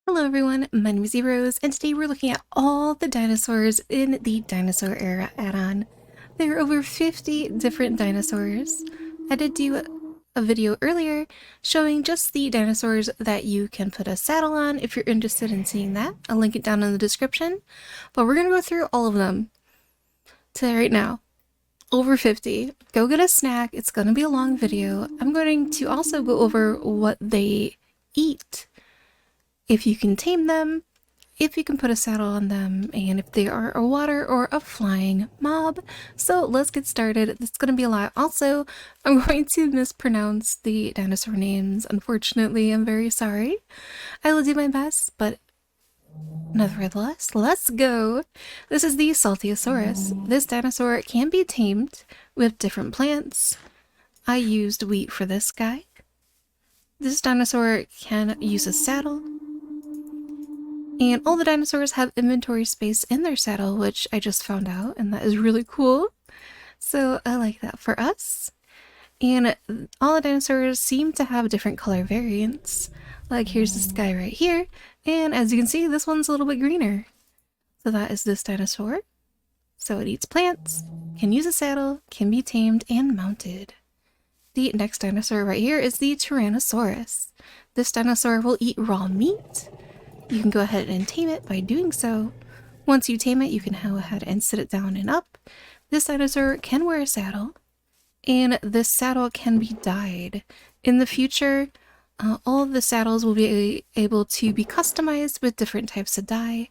Hello everyone, my name is Rose, and today we're looking at all the dinosaurs in the Dinosaur Era add-on. There are over 50 different dinosaurs. I did do a video earlier showing just the dinosaurs that you can put a saddle on if you're interested in seeing that. I'll link it down in the description, but we're going to go through all of them today right now. Over 50. Go get a snack, it's going to be a long video. I'm going to also go over what they eat, if you can tame them, if you can put a saddle on them, and if they are a water or a flying mob. So let's get started. It's going to be a lot. Also, I'm going to mispronounce the dinosaur names. Unfortunately, I'm very sorry. I will do my best, but nevertheless, let's go. This is the Saltiosaurus. This dinosaur can be tamed with different plants. I used wheat for this guy. This dinosaur can use a saddle. And all the dinosaurs have inventory space in their saddle, which I just found out, and that is really cool. So I like that for us. And all the dinosaurs seem to have different color variants. Like here's this guy right here, and as you can see, this one's a little bit greener. So that is this dinosaur. So it eats plants, can use a saddle, can be tamed and mounted. The next dinosaur right here is the Tyrannosaurus. This dinosaur will eat raw meat. You can go ahead and tame it by doing so. Once you tame it, you can go ahead and sit it down and up. This dinosaur can wear a saddle, and this saddle can be dyed. In the future, all of the saddles will be able to be customized with different types of dye,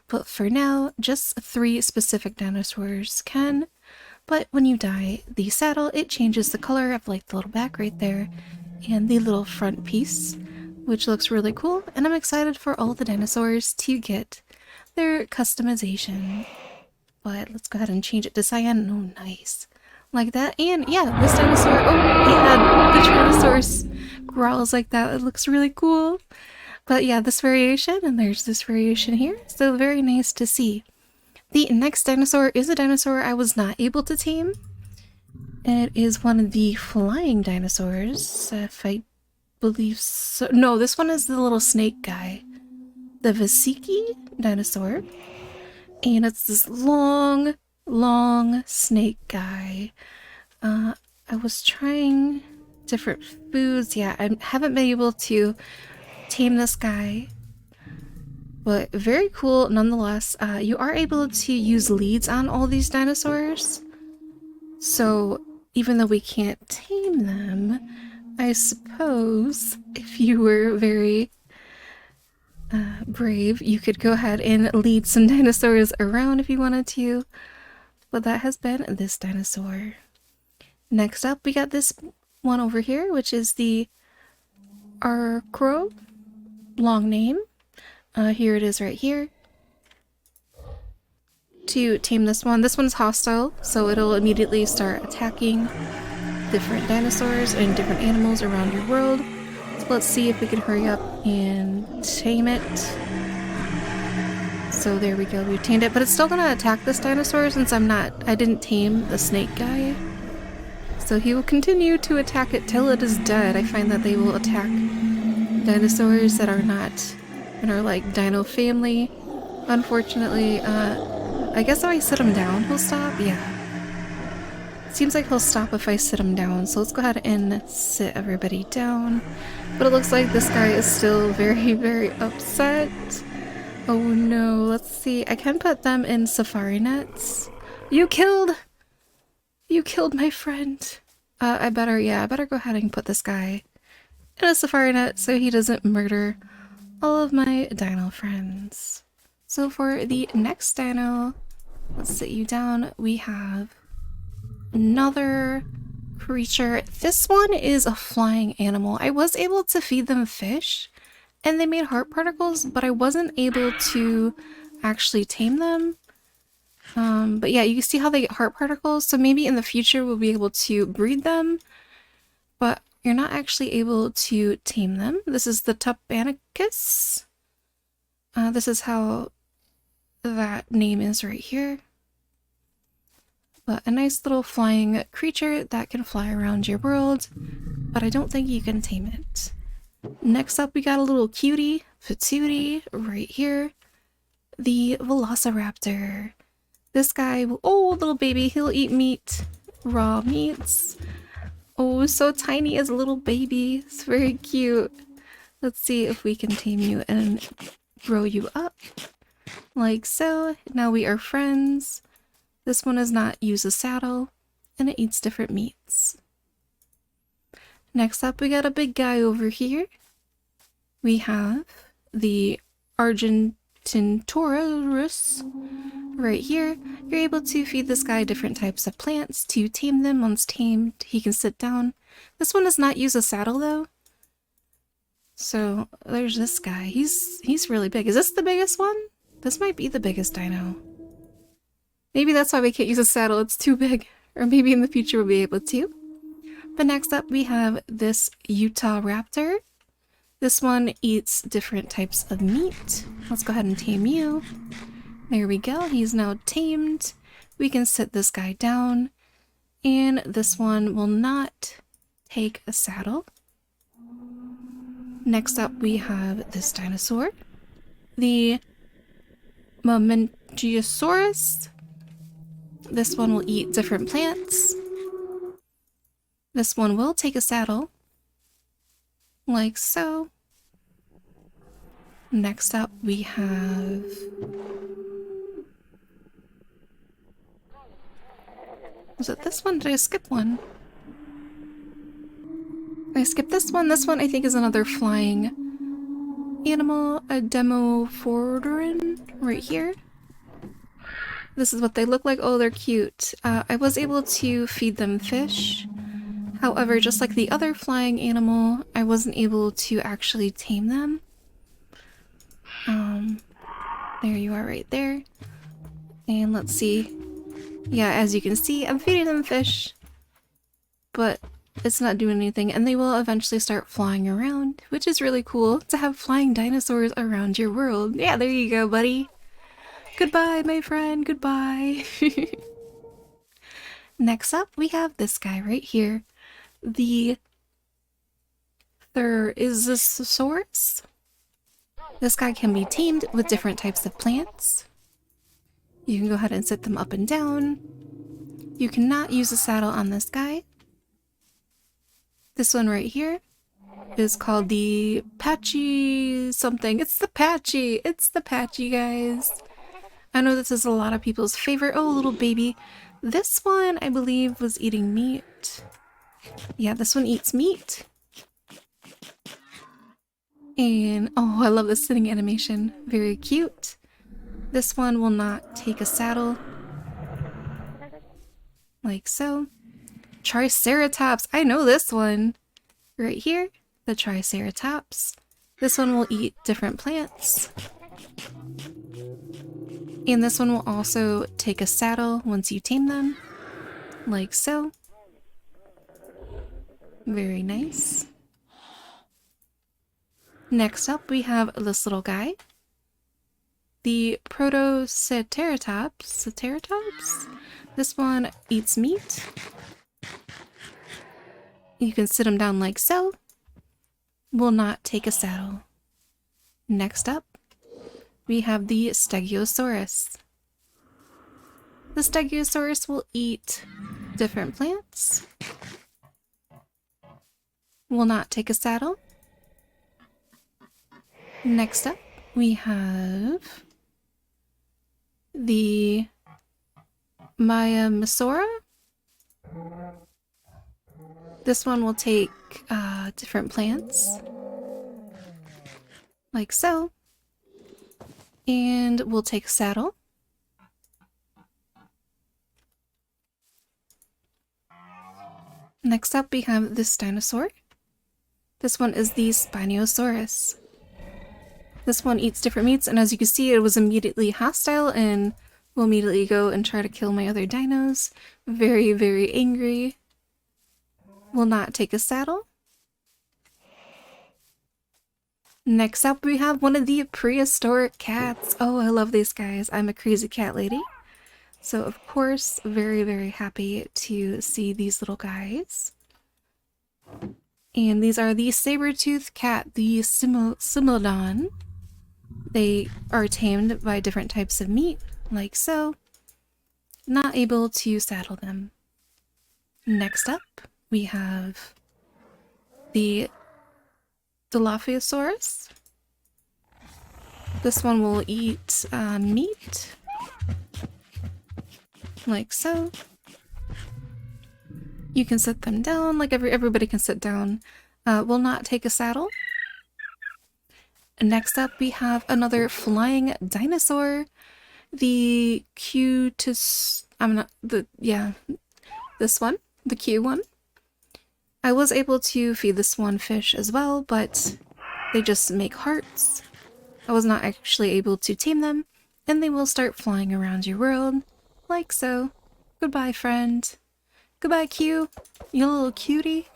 but for now, just 3 specific dinosaurs can. But when you dye the saddle, it changes the color of like the little back right there, and the little front piece, which looks really cool, and I'm excited for all the dinosaurs to get their customization. But let's go ahead and change it to cyan. Oh, nice. Like that. And yeah, this dinosaur, oh, he had the Tyrannosaurus growls like that. It looks really cool. But yeah, this variation, and there's this variation here. So very nice to see. The next dinosaur is a dinosaur I was not able to tame. It is one of the flying dinosaurs, if I believe so. No, this one is the little snake guy. The Vasiki dinosaur. And it's this long snake guy. I was trying different foods. Yeah, I haven't been able to tame this guy. But very cool nonetheless. You are able to use leads on all these dinosaurs. So even though we can't tame them, I suppose if you were very brave, you could go ahead and lead some dinosaurs around if you wanted to. But that has been this dinosaur. Next up, we got this one over here, which is the Arcro. Long name. Here it is right here. To tame this one's hostile, so it'll immediately start attacking different dinosaurs and different animals around your world. So let's see if we can hurry up and tame it. So there we go, we tamed it, but it's still gonna attack this dinosaur since I didn't tame the snake guy. So he will continue to attack it till it is dead. I find that they will attack dinosaurs that are not in our like dino family. Unfortunately, I guess if I sit him down, he'll stop. Yeah. Seems like he'll stop if I sit him down, so let's go ahead and sit everybody down. But it looks like this guy is still very upset. Oh no, let's see. I can put them in safari nets. You killed my friend. I better go ahead and put this guy in a safari net so he doesn't murder all of my dino friends. So for the next dino, let's sit you down. We have another creature. This one is a flying animal. I was able to feed them fish, and they made heart particles, but I wasn't able to actually tame them. But yeah, you can see how they get heart particles, so maybe in the future we'll be able to breed them, but you're not actually able to tame them. This is the Tupanicus. This is how that name is right here. But a nice little flying creature that can fly around your world, but I don't think you can tame it. Next up, we got a little cutie, patootie, right here. The Velociraptor. This guy, oh, little baby, he'll eat meat, raw meats. Oh, so tiny as a little baby. It's very cute. Let's see if we can tame you and grow you up. Like so. Now we are friends. This one does not use a saddle, and it eats different meats. Next up, we got a big guy over here. We have the Argentinosaurus right here. You're able to feed this guy different types of plants to tame them. Once tamed, he can sit down. This one does not use a saddle though. So there's this guy. He's really big. Is this the biggest one? This might be the biggest dino. Maybe that's why we can't use a saddle. It's too big. Or maybe in the future we'll be able to. But next up we have this Utah Raptor. This one eats different types of meat. Let's go ahead and tame you. There we go. He's now tamed. We can sit this guy down. And this one will not take a saddle. Next up we have this dinosaur. The Mamenchisaurus. This one will eat different plants. This one will take a saddle. Like so. Next up we have... Was it this one? Did I skip one? I skipped this one. This one I think is another flying animal. A Demophorodon right here. This is what they look like. Oh, they're cute. I was able to feed them fish. However, just like the other flying animal, I wasn't able to actually tame them. There you are right there. And let's see. Yeah, as you can see, I'm feeding them fish, but it's not doing anything, and they will eventually start flying around, which is really cool to have flying dinosaurs around your world. Yeah, there you go, buddy. Goodbye, my friend. Goodbye. Next up, we have this guy right here. The Therizinosaurus. This guy can be tamed with different types of plants. You can go ahead and sit them up and down. You cannot use a saddle on this guy. This one right here is called the Patchy something. It's the Patchy. It's the Patchy, guys. I know this is a lot of people's favorite. Oh, little baby. This one, I believe, was eating meat. Yeah, this one eats meat. And, oh, I love this sitting animation. Very cute. This one will not take a saddle. Like so. Triceratops. I know this one. Right here. The Triceratops. This one will eat different plants. And this one will also take a saddle once you tame them. Like so. Very nice. Next up we have this little guy. The Protoceratops. This one eats meat. You can sit him down like so. Will not take a saddle. Next up, we have the Stegosaurus. The Stegosaurus will eat different plants. Will not take a saddle. Next up, we have the Maiasaura. This one will take different plants, like so, and we'll take a saddle. Next up we have this dinosaur. This one is the Spinosaurus. This one eats different meats, and as you can see, it was immediately hostile and will immediately go and try to kill my other dinos. Very, very angry. Will not take a saddle. Next up, we have one of the prehistoric cats. Oh, I love these guys. I'm a crazy cat lady. So, of course, very, very happy to see these little guys. And these are the saber-toothed cat, the Similodon. They are tamed by different types of meat, like so. Not able to saddle them. Next up, we have the Dilophosaurus. This one will eat meat, like so. You can sit them down, like everybody can sit down. Will not take a saddle. Next up, we have another flying dinosaur, the Cutis. This one, the Q one. I was able to feed this one fish as well, but they just make hearts. I was not actually able to tame them, and they will start flying around your world, like so. Goodbye, friend. Goodbye, Q. You little cutie.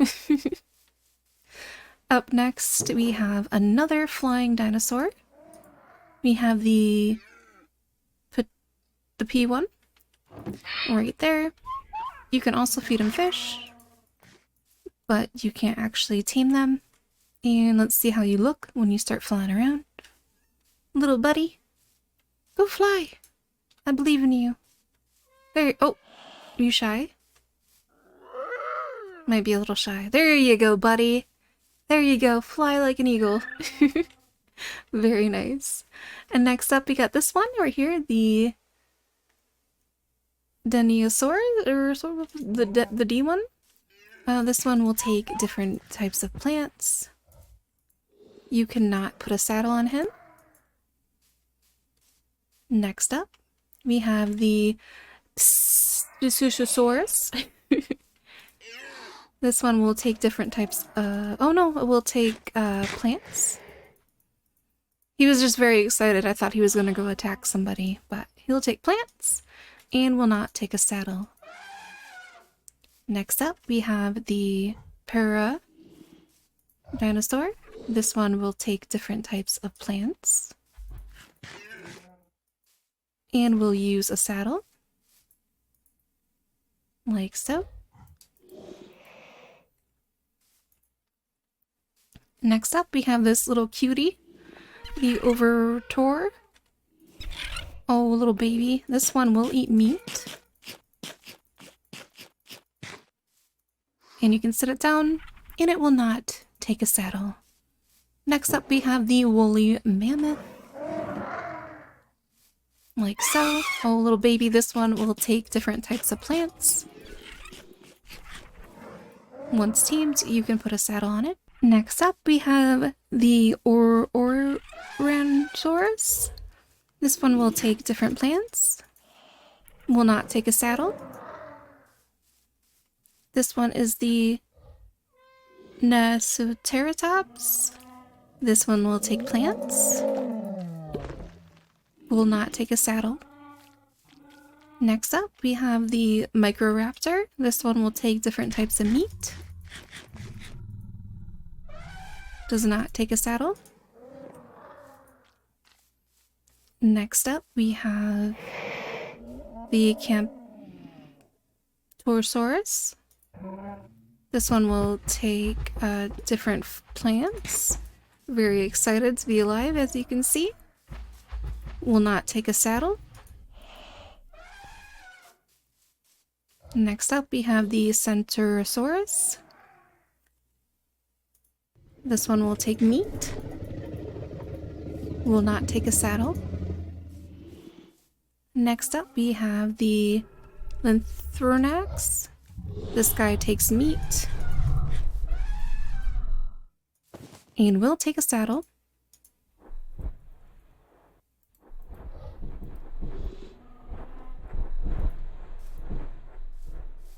Up next, we have another flying dinosaur. We have the P1 right there. You can also feed them fish, but you can't actually tame them. And let's see how you look when you start flying around. Little buddy, go fly. I believe in you. There. Oh, are you shy? Might be a little shy. There you go, buddy. There you go. Fly like an eagle. Very nice. And next up, we got this one right here, the Dinosaur, or sort of the D one. This one will take different types of plants. You cannot put a saddle on him. Next up, we have the Dinosaurs. This one will take different types. Oh no, it will take plants. He was just very excited. I thought he was going to go attack somebody, but he'll take plants and will not take a saddle. Next up, we have the Para Dinosaur. This one will take different types of plants and will use a saddle, like so. Next up, we have this little cutie, the Overtor. Oh, little baby. This one will eat meat. And you can sit it down, and it will not take a saddle. Next up, we have the woolly mammoth. Like so. Oh, little baby. This one will take different types of plants. Once tamed, you can put a saddle on it. Next up, we have the Oransaurus. This one will take different plants. Will not take a saddle. This one is the Nasuteratops. This one will take plants. Will not take a saddle. Next up, we have the Microraptor. This one will take different types of meat. Does not take a saddle. Next up, we have the Camptosaurus. This one will take different plants. Very excited to be alive, as you can see. Will not take a saddle. Next up, we have the Centaurosaurus. This one will take meat. Will not take a saddle. Next up, we have the Linthronax. This guy takes meat and will take a saddle.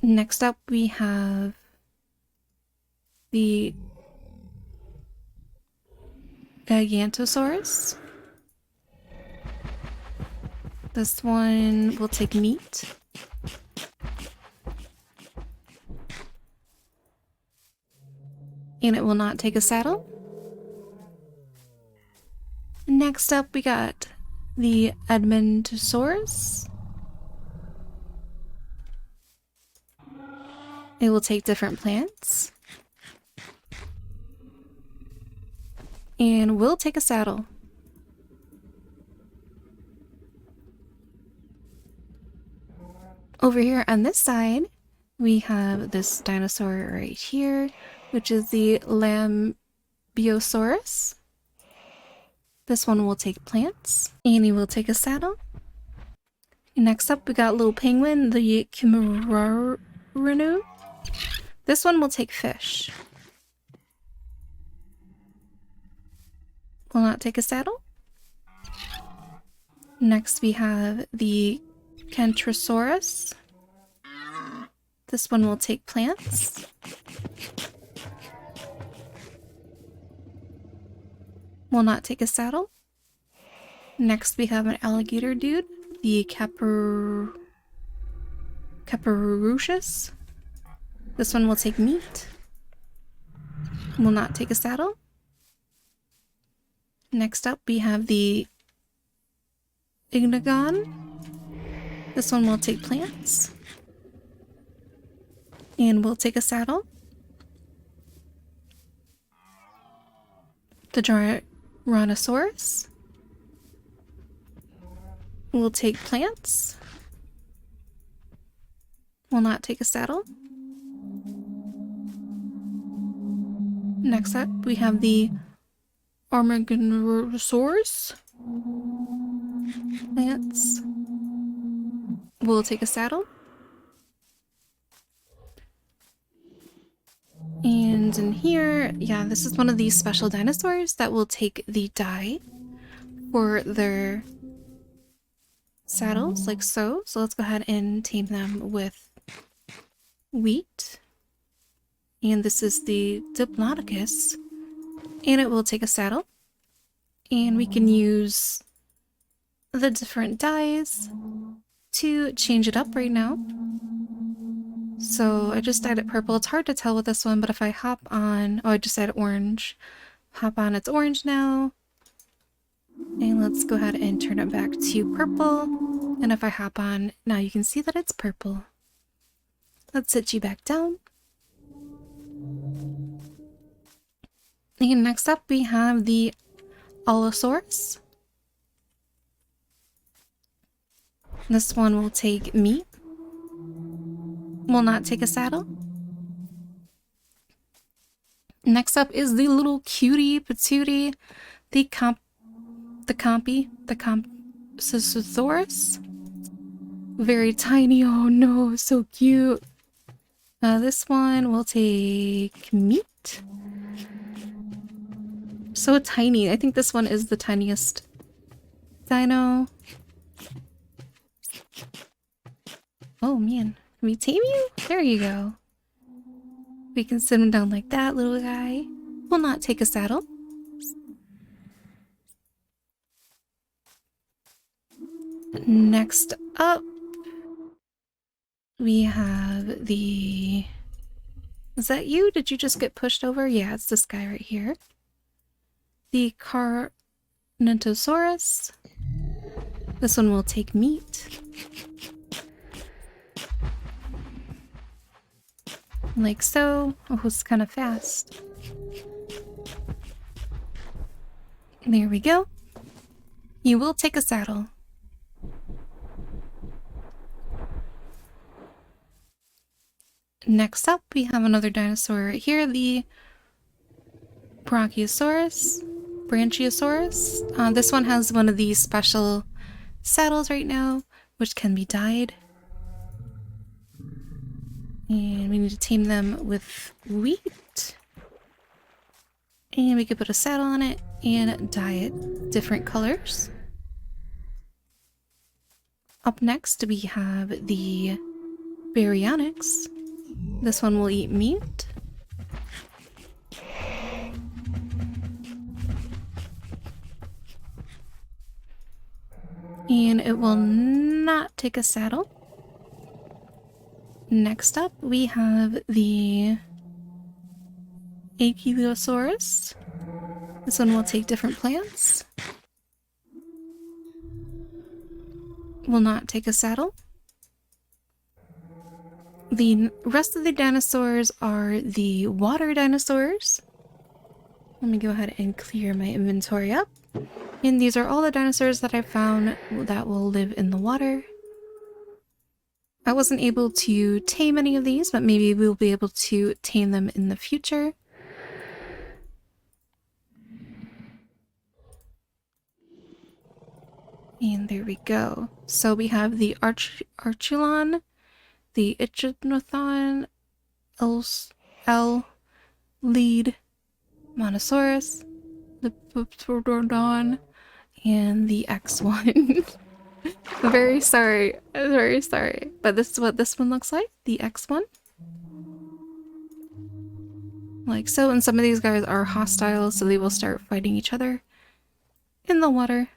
Next up, we have the Gigantosaurus. This one will take meat. And it will not take a saddle. Next up, we got the Edmontosaurus. It will take different plants. And we'll take a saddle. Over here on this side, we have this dinosaur right here, which is the Lambeosaurus. This one will take plants, and he will take a saddle. Next up, we got little penguin, the Kimuraranu. This one will take fish. Will not take a saddle. Next, we have the Kentrosaurus. This one will take plants. Will not take a saddle. Next, we have an alligator dude, the Caparuchus. This one will take meat. Will not take a saddle. Next up, we have the Ignagon. This one will take plants. And will take a saddle. The Tyrannosaurus will take plants. Will not take a saddle. Next up, we have the Armaganosaurus. Plants. Will take a saddle. And in here, yeah, this is one of these special dinosaurs that will take the dye for their saddles, like so. So let's go ahead and tame them with wheat. And this is the Diplodocus. And it will take a saddle. And we can use the different dyes to change it up right now. So I just dyed it purple. It's hard to tell with this one, but if I hop on... Oh, I just dyed it orange. Hop on, it's orange now. And let's go ahead and turn it back to purple. And if I hop on, now you can see that it's purple. Let's sit you back down. And next up we have the Allosaurus. This one will take meat. Will not take a saddle. Next up is the little cutie patootie, the Compsognathus. Very tiny. Oh no, so cute. This one will take meat. So tiny. I think this one is the tiniest dino. Oh man. Can we tame you? There you go. We can sit him down like that, little guy. Will not take a saddle. Next up, we have the... Is that you? Did you just get pushed over? Yeah, it's this guy right here. The Carnotaurus. This one will take meat. Like so. Oh, it's kind of fast. There we go. You will take a saddle. Next up, we have another dinosaur right here, the Brachiosaurus. This one has one of these special saddles right now, which can be dyed. And we need to tame them with wheat. And we could put a saddle on it and dye it different colors. Up next, we have the Baryonyx. This one will eat meat. And it will not take a saddle. Next up, we have the Ankylosaurus. This one will take different plants. Will not take a saddle. The rest of the dinosaurs are the water dinosaurs. Let me go ahead and clear my inventory up. And these are all the dinosaurs that I found that will live in the water. I wasn't able to tame any of these, but maybe we'll be able to tame them in the future. And there we go. So we have the Archulon, the Ichthyothon, L, Lead, Monosaurus, the Pterodon, and the X1. I'm very sorry. I'm very sorry. But this is what this one looks like, the X1. Like so, and some of these guys are hostile, so they will start fighting each other in the water.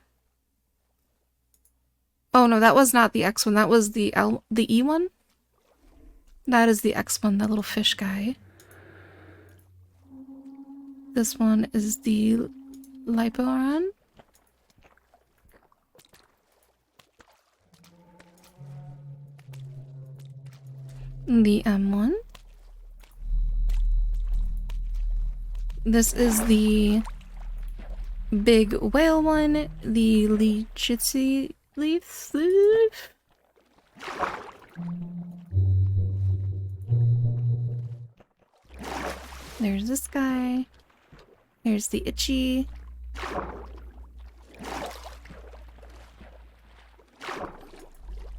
Oh no, that was not the X1, that was the E1. That is the X1, that little fish guy. This one is the Liporon. The M1. This is the big whale one, the Lichitsi leaf. There's this guy. Here's the Itchy.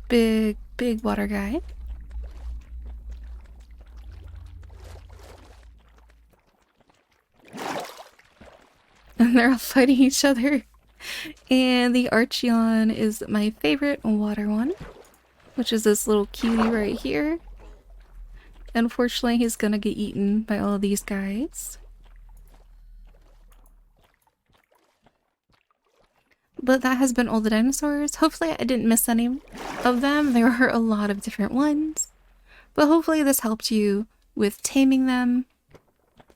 Big water guy. And they're all fighting each other. And the Archeon is my favorite water one, which is this little cutie right here. Unfortunately, he's gonna get eaten by all of these guys. But that has been all the dinosaurs. Hopefully I didn't miss any of them. There are a lot of different ones. But hopefully this helped you with taming them,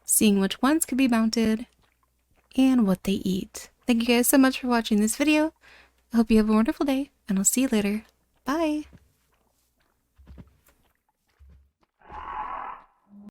seeing which ones could be mounted, and what they eat. Thank you guys so much for watching this video. I hope you have a wonderful day, and I'll see you later. Bye!